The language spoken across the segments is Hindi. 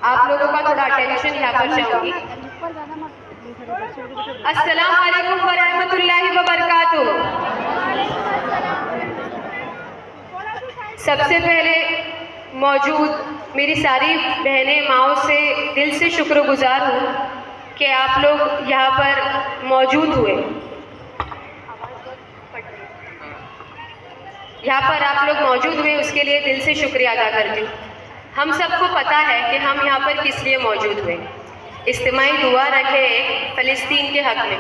आप लोगों का थोड़ा अटेंशन यहाँ पर चाहूँगी। अस्सलाम वालेकुम व रहमतुल्लाहि व बरकातुहू। सबसे पहले मौजूद मेरी सारी बहनें माओं से दिल से शुक्रगुजार हूँ कि आप लोग यहाँ पर मौजूद हुए। यहाँ पर आप लोग मौजूद हुए उसके लिए दिल से शुक्रिया अदा करती हूँ। हम सबको पता है कि हम यहाँ पर किस लिए मौजूद हुए। इज्तिमाई दुआ रखे फ़लस्तीन के हक़ में।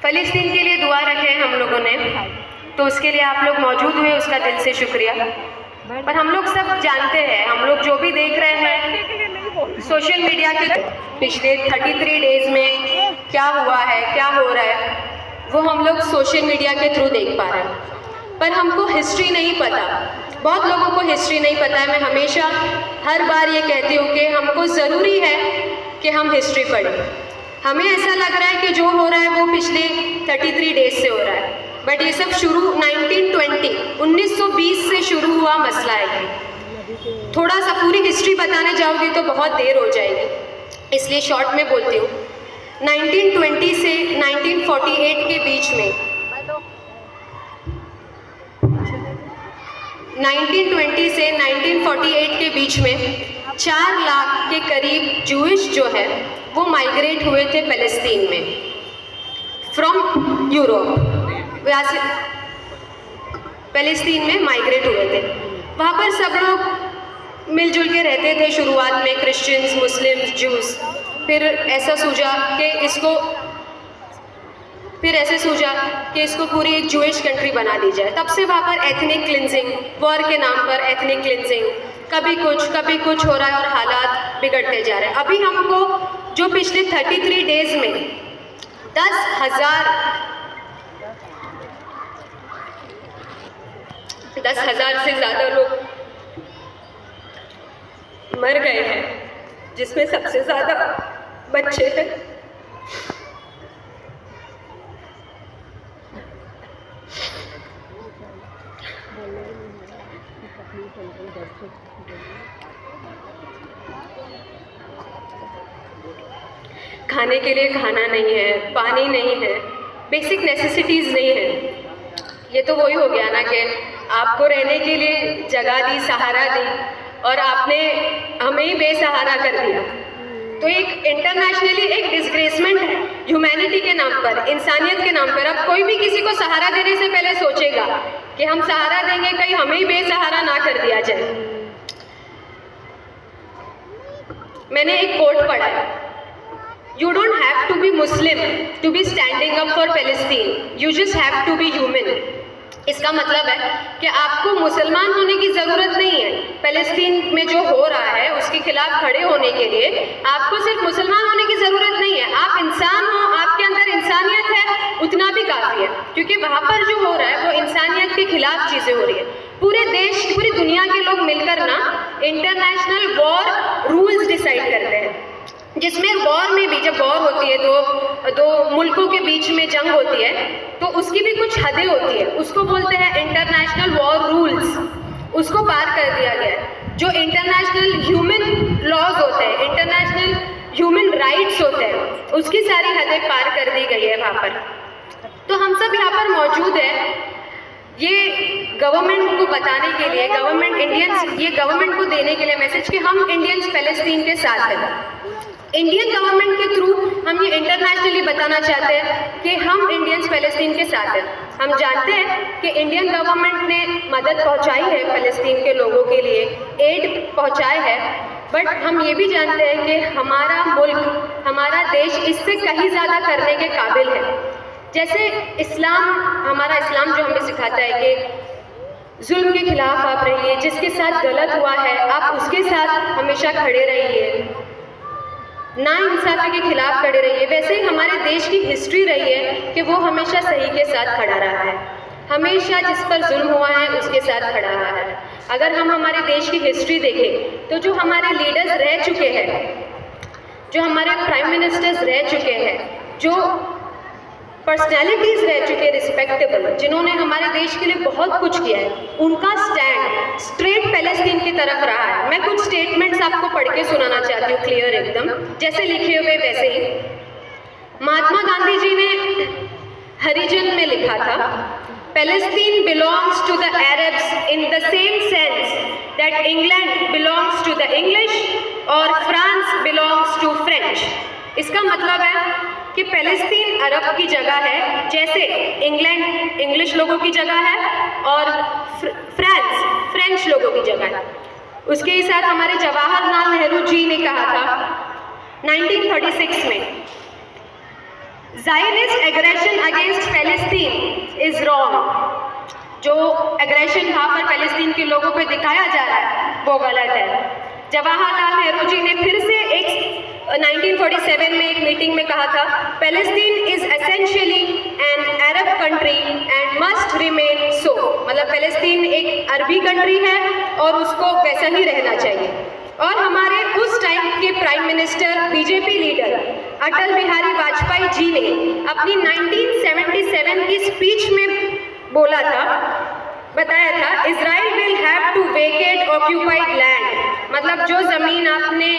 फ़लस्तीन के लिए दुआ रखे हम लोगों ने, तो उसके लिए आप लोग मौजूद हुए, उसका दिल से शुक्रिया। पर हम लोग सब जानते हैं, हम लोग जो भी देख रहे हैं सोशल मीडिया के पिछले 33 डेज़ में क्या हुआ है, क्या हो रहा है, वो हम लोग सोशल मीडिया के थ्रू देख पा रहे हैं। पर हमको हिस्ट्री नहीं पता, बहुत लोगों को हिस्ट्री नहीं पता है। मैं हमेशा हर बार ये कहती हूँ कि हमको ज़रूरी है कि हम हिस्ट्री पढ़ें। हमें ऐसा लग रहा है कि जो हो रहा है वो पिछले 33 डेज से हो रहा है, बट ये सब शुरू 1920 से शुरू हुआ मसला है। थोड़ा सा पूरी हिस्ट्री बताने जाओगी तो बहुत देर हो जाएगी, इसलिए शॉर्ट में बोलती हूँ। 1920 से 1948 के बीच में 1920 से 1948 के बीच में 4 लाख के करीब जूइश जो है वो माइग्रेट हुए थे फ़लस्तीन में फ्रॉम यूरोप। वहाँ से फ़लस्तीन में माइग्रेट हुए थे। वहाँ पर सब लोग मिलजुल के रहते थे शुरुआत में, क्रिश्चियंस, मुस्लिम्स, जूस। फिर ऐसा सूझा कि इसको पूरी एक जूइश कंट्री बना दी जाए। तब से वहाँ पर एथनिक क्लिनजिंग, वॉर के नाम पर एथनिक क्लिनजिंग, कभी कुछ हो रहा है और हालात बिगड़ते जा रहे हैं। अभी हमको जो पिछले 33 डेज में 10,000 से ज़्यादा लोग मर गए हैं, जिसमें सबसे ज़्यादा बच्चे हैं। खाने के लिए खाना नहीं है, पानी नहीं है, बेसिक नेसेसिटीज़ नहीं है। ये तो वही हो गया ना कि आपको रहने के लिए जगह दी, सहारा दी, और आपने हमें ही बेसहारा कर दिया। तो एक इंटरनेशनली एक डिस्ग्रेसमेंट है ह्यूमैनिटी के नाम पर, इंसानियत के नाम पर। अब कोई भी किसी को सहारा देने से पहले सोचेगा कि हम सहारा देंगे, कहीं हमें ही बेसहारा ना कर दिया जाए। मैंने एक कोट पढ़ा है, You don't have to be Muslim to be standing up for Palestine. You just have to be human. इसका मतलब है कि आपको मुसलमान होने की ज़रूरत नहीं है। फ़लस्तीन में जो हो रहा है उसके खिलाफ खड़े होने के लिए आपको सिर्फ मुसलमान होने की ज़रूरत नहीं है। आप इंसान हो, आपके अंदर इंसानियत है, उतना भी काफ़ी है। क्योंकि वहाँ पर जो हो रहा है वो इंसानियत के खिलाफ चीज़ें हो रही है। पूरे देश, पूरी दुनिया के लोग मिलकर ना इंटरनेशनल वॉर रूल्स डिसाइड करते हैं, जिसमें वॉर में भी, जब वॉर होती है दो मुल्कों के बीच में जंग होती है, तो उसकी भी कुछ हदें होती है। उसको बोलते हैं इंटरनेशनल वॉर रूल्स। उसको पार कर दिया गया है। जो इंटरनेशनल ह्यूमन लॉज होते हैं, इंटरनेशनल ह्यूमन राइट्स होते हैं, उसकी सारी हदें पार कर दी गई है वहाँ पर। तो हम सब यहाँ पर मौजूद हैं ये गवर्नमेंट को बताने के लिए, गवर्नमेंट को देने के लिए मैसेज कि हम इंडियंस फ़लस्तीन के साथ हैं। इंडियन गवर्नमेंट के थ्रू हम ये इंटरनेशनली बताना चाहते हैं कि हम इंडियंस फ़लस्तीन के साथ हैं। हम जानते हैं कि इंडियन गवर्नमेंट ने मदद पहुंचाई है फ़लस्तीन के लोगों के लिए, एड पहुंचाए है, बट हम ये भी जानते हैं कि हमारा मुल्क, हमारा देश इससे कहीं ज़्यादा करने के काबिल है। जैसे हमारा इस्लाम जो हमें सिखाता है कि जुल्म के खिलाफ आप रहिए, जिसके साथ गलत हुआ है आप उसके साथ हमेशा खड़े रहिए, नाइंसाफ़ी के खिलाफ खड़े रहिए। वैसे ही हमारे देश की हिस्ट्री रही है कि वो हमेशा सही के साथ खड़ा रहा है, हमेशा जिस पर जुल्म हुआ है उसके साथ खड़ा रहा है। अगर हम हमारे देश की हिस्ट्री देखें तो जो हमारे लीडर्स रह चुके हैं, जो हमारे प्राइम मिनिस्टर्स रह चुके हैं, जो पर्सनैलिटीज़ रह चुके रिस्पेक्टेबल, जिन्होंने हमारे देश के लिए बहुत कुछ किया है, उनका स्टैंड स्ट्रेट पैलेस्टीन की तरफ रहा है। मैं कुछ स्टेटमेंट्स आपको पढ़ के सुनाना चाहती हूँ, क्लियर एकदम, जैसे लिखे हुए वैसे ही। महात्मा गांधी जी ने हरिजन में लिखा था, Palestine belongs to the Arabs in the same sense that England belongs to the English और फ्रांस बिलोंग्स टू फ्रेंच। इसका मतलब है कि पैलेस्तीन अरब की जगह है, जैसे इंग्लैंड इंग्लिश लोगों की जगह है और फ्रांस फ्रेंच लोगों की जगह है। उसके ही साथ हमारे जवाहरलाल नेहरू जी ने कहा था 1936 में, Zionist aggression against Palestine is wrong. जो एग्रेशन वहाँ पर पैलेस्तीन के लोगों पे दिखाया जा रहा है वो गलत है। जवाहरलाल नेहरू जी ने फिर से एक 1947 में एक मीटिंग में कहा था, Palestine is essentially an Arab country and must remain सो। मतलब पैलेस्तीन एक अरबी कंट्री है और उसको वैसा ही रहना चाहिए। और हमारे उस टाइम के prime minister BJP leader Atal Bihari Vajpayee ji ने अपनी 1977 की स्पीच में बोला था, बताया था, Israel will have to vacate occupied land. मतलब जो ज़मीन आपने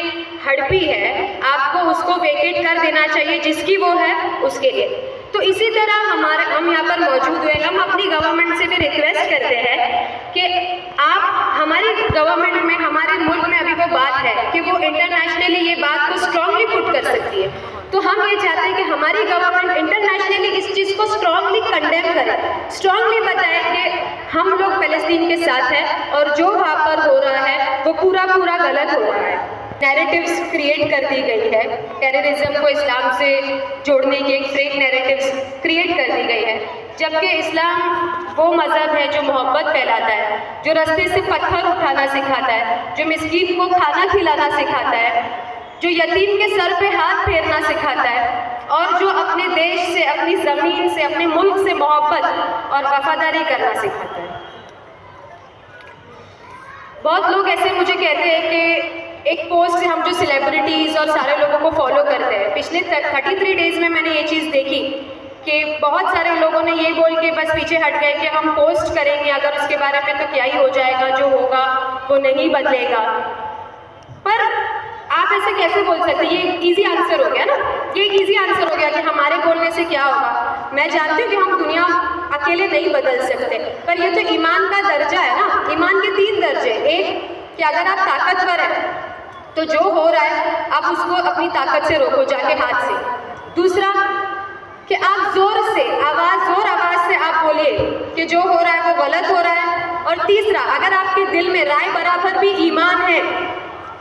हड़पी है आपको उसको वेकेट कर देना चाहिए, जिसकी वो है उसके लिए। तो इसी तरह हम यहाँ पर मौजूद हुए, हम अपनी गवर्नमेंट से भी रिक्वेस्ट करते हैं कि आप हमारी गवर्नमेंट में, हमारे मुल्क में अभी वो बात है कि वो इंटरनेशनली ये बात को स्ट्रांगली पुट कर सकती है। तो हम ये चाहते हैं कि हमारी गवर्नमेंट इंटरनेशनली इस चीज़ को स्ट्रांगली कंडेम करे, स्ट्रांगली बताए कि हम लोग पैलेस्तीन के साथ हैं और जो वहाँ पर हो रहा है वो पूरा गलत हो रहा है। नैरेटिव्स क्रिएट कर दी गई है, टेररिज्म को इस्लाम से जोड़ने की एक फेक नैरेटिव्स क्रिएट कर दी गई है, जबकि इस्लाम वो मज़हब है जो मोहब्बत फैलाता है, जो रास्ते से पत्थर उठाना सिखाता है, जो मिस्कीन को खाना खिलाना सिखाता है, जो यतीम के सर पे हाथ फेरना सिखाता है और जो अपने देश से, अपनी ज़मीन से, अपने मुल्क से मोहब्बत और वफादारी करना सिखाता है। बहुत लोग ऐसे मुझे कहते हैं कि एक पोस्ट से हम जो सेलिब्रिटीज़ और सारे लोगों को फॉलो करते हैं, पिछले 33 डेज़ में मैंने ये चीज़ देखी कि बहुत सारे लोगों ने ये बोल के बस पीछे हट गए कि हम पोस्ट करेंगे अगर उसके बारे में तो क्या ही हो जाएगा, जो होगा वो नहीं बदलेगा। पर आप ऐसे कैसे बोल सकते हैं? ये इजी आंसर हो गया ना, ये एक इजी आंसर हो गया कि हमारे बोलने से क्या होगा। मैं जानती हूँ कि हम दुनिया अकेले नहीं बदल सकते, पर ये तो ईमान का दर्जा है ना। ईमान के 3 दर्जे, एक कि अगर आप ताकतवर हैं तो जो हो रहा है आप उसको अपनी ताकत से रोको जाके हाथ से। दूसरा कि आप जोर आवाज़ से आप बोलिए कि जो हो रहा है वो गलत हो रहा है। और तीसरा, अगर आपके दिल में राय बराबर भी ईमान है,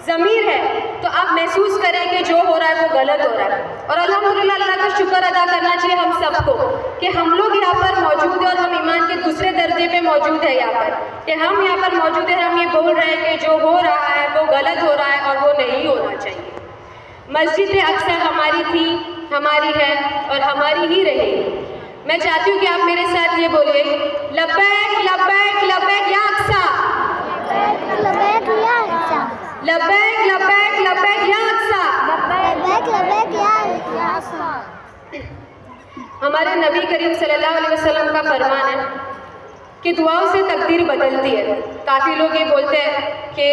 ज़मीर है, तो आप महसूस करें कि जो हो रहा है वो गलत हो रहा है। और अल्हम्दुलिल्लाह अल्लाह का शुक्र अदा करना चाहिए हम सबको कि हम लोग यहाँ पर मौजूद हैं और हम ईमान के दूसरे दर्जे पे मौजूद है यहाँ पर, कि हम यहाँ पर मौजूद हैं, हम ये बोल रहे हैं कि जो हो रहा है वो गलत हो रहा है और वो नहीं होना चाहिए। मस्जिद अक्सा हमारी थी, हमारी है और हमारी ही रहेगी। मैं चाहती हूँ कि आप मेरे साथ ये बोलिए, लब्बैक लब्बैक लब्बैक या अक्सा, लब्बैक लब्बैक लब्बैक या अक्सा, लब्बैक लब्बैक या अक्सा। हमारे नबी करीम सल्लल्लाहु अलैहि वसल्लम का फरमान है कि दुआओं से तकदीर बदलती है। काफ़ी लोग ये बोलते हैं कि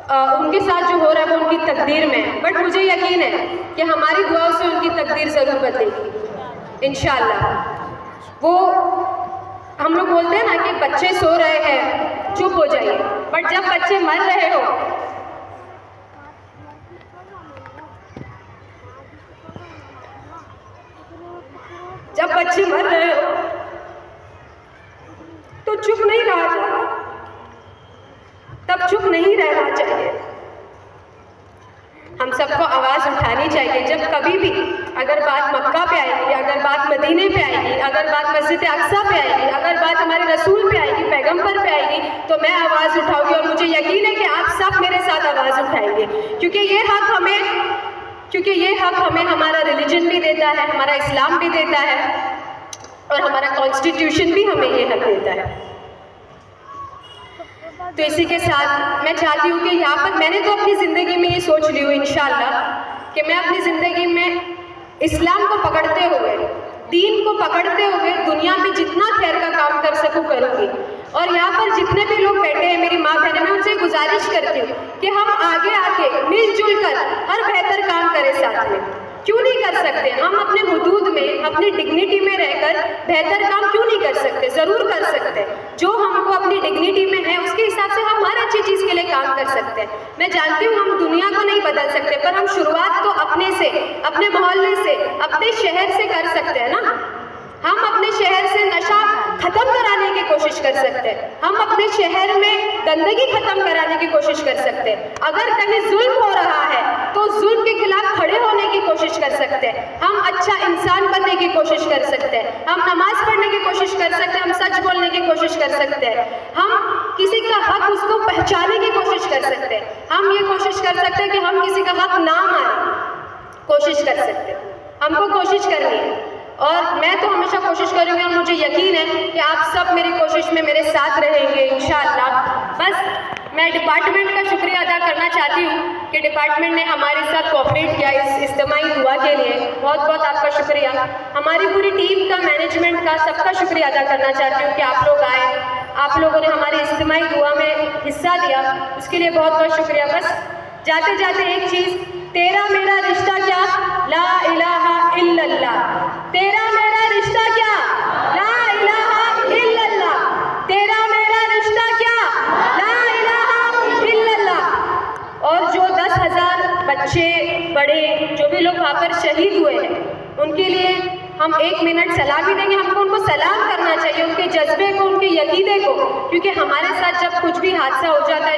उनके साथ जो हो रहा है वो उनकी तकदीर में है, बट मुझे यकीन है कि हमारी दुआओं से उनकी तकदीर ज़रूर बदलेगी इंशाअल्लाह। वो हम लोग बोलते हैं ना कि बच्चे सो रहे हैं चुप हो जाइए, बट जब बच्चे मर रहे हो तो चुप नहीं रहा जाता, तब चुप नहीं रहना चाहिए। हम सबको आवाज़ उठानी चाहिए जब कभी भी, अगर बात मक्का पे आएगी, अगर बात मदीने पे आएगी, अगर बात मस्जिद अक्सा पे आएगी, अगर बात हमारे रसूल पे आएगी, पैगंबर पे आएगी, तो मैं आवाज़ उठाऊंगी। और मुझे यकीन है कि आप सब मेरे साथ आवाज़ उठाएंगे, क्योंकि ये हक हमें हमारा रिलीजन भी देता है, हमारा इस्लाम भी देता है और हमारा कॉन्स्टिट्यूशन भी हमें ये हक देता है। तो इसी के साथ मैं चाहती हूँ कि यहाँ पर मैंने तो अपनी ज़िंदगी में ये सोच ली हूँ इंशाअल्लाह कि मैं अपनी ज़िंदगी में इस्लाम को पकड़ते हुए दीन को पकड़ते हुए दुनिया में जितना खैर का काम कर सकूं करूँगी। और यहाँ पर जितने भी लोग बैठे हैं मेरी माँ बहनें, मैं उनसे गुजारिश करती हूँ कि हम आगे आके मिलजुल कर हर बेहतर काम करें साथ में। क्यों नहीं कर सकते? हम अपने हुदूद में, अपनी डिग्निटी में रहकर बेहतर काम क्यों नहीं कर सकते? ज़रूर कर सकते। जो हमको अपनी डिग्निटी में है उसके हिसाब से हम हर अच्छी चीज़ के लिए काम कर सकते हैं। मैं जानती हूँ हम दुनिया को नहीं बदल सकते, पर हम शुरुआत तो अपने से, अपने मोहल्ले से, अपने शहर से कर सकते हैं ना। हम अपने शहर से नशा खत्म कराने की कोशिश कर सकते हैं, हम अपने शहर में गंदगी खत्म कराने की कोशिश कर सकते हैं। अगर कहीं जुल्म हो रहा है तो जुल्म के खिलाफ खड़े होने की कोशिश कर सकते हैं। हम अच्छा इंसान बनने की कोशिश कर सकते हैं, हम नमाज पढ़ने की कोशिश कर सकते हैं, हम सच बोलने की कोशिश कर सकते हैं, हम किसी का हक उसको पहचानने की कोशिश कर सकते हैं, हम ये कोशिश कर सकते हैं कि हम किसी का हक ना मारें, कोशिश कर सकते हैं। हमको कोशिश करनी है और मैं तो हमेशा कोशिश करूँगी और मुझे यकीन है कि आप सब मेरी कोशिश में मेरे साथ रहेंगे इंशाअल्लाह। बस मैं डिपार्टमेंट का शुक्रिया अदा करना चाहती हूँ कि डिपार्टमेंट ने हमारे साथ कोऑपरेट किया इस इज्तिमाई दुआ के लिए। बहुत बहुत आपका शुक्रिया। हमारी पूरी टीम का, मैनेजमेंट का, सबका शुक्रिया अदा करना चाहती हूँ कि आप लोग आए, आप लोगों ने हमारी इज्तिमाई दुआ में हिस्सा लिया, उसके लिए बहुत बहुत शुक्रिया। बस जाते जाते एक चीज़, तेरा मेरा रिश्ता क्या? ला इलाहा इल्लल्लाह। तेरा मेरा रिश्ता क्या? ला इलाहा इल्लल्लाह। तेरा मेरा रिश्ता क्या? ला इलाहा इल्लल्लाह। और जो 10,000 बच्चे, बड़े, जो भी लोग वहाँ पर शहीद हुए हैं, उनके लिए हम 1 मिनट सलाम भी देंगे। हमको उनको सलाम करना चाहिए, उनके जज्बे को, उनके यकीदे को, क्योंकि हमारे साथ जब कुछ भी हादसा हो जाता है,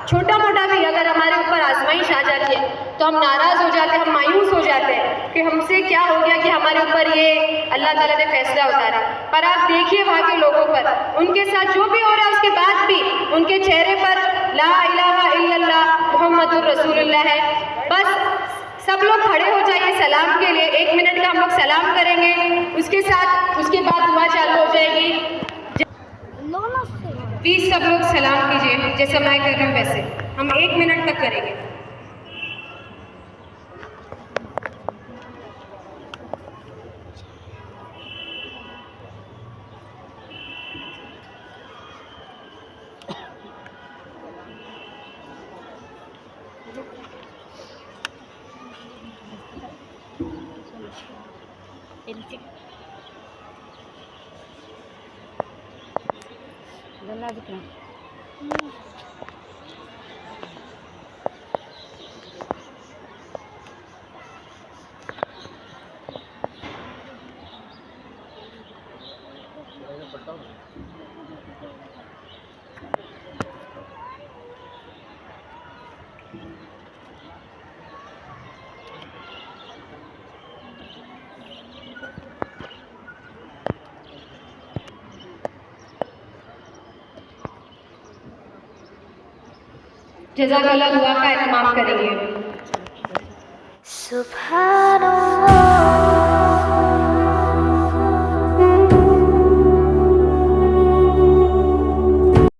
छोटा मोटा भी, अगर हमारे ऊपर आजमाइश आ जाती है तो हम नाराज़ हो जाते हैं, हम मायूस हो जाते हैं कि हमसे क्या हो गया कि हमारे ऊपर ये अल्लाह ताला ने फैसला उतारा। पर आप देखिए वहाँ के लोगों पर, उनके साथ जो भी हो रहा है उसके बाद भी उनके चेहरे पर ला इलाहा इल्लल्लाह मुहम्मदुर रसूलुल्लाह है। बस सब लोग खड़े हो जाइए सलाम के लिए। 1 मिनट का हम लोग सलाम करेंगे, उसके बाद दुआ चालू हो जाएगी। प्लीज़ सब लोग सलाम कीजिए, जैसा मैं कर रही हूँ वैसे हम 1 मिनट तक करेंगे। जज़ाकल्लाह दुआ का इत्माम करेंगे। सुभान अल्लाह।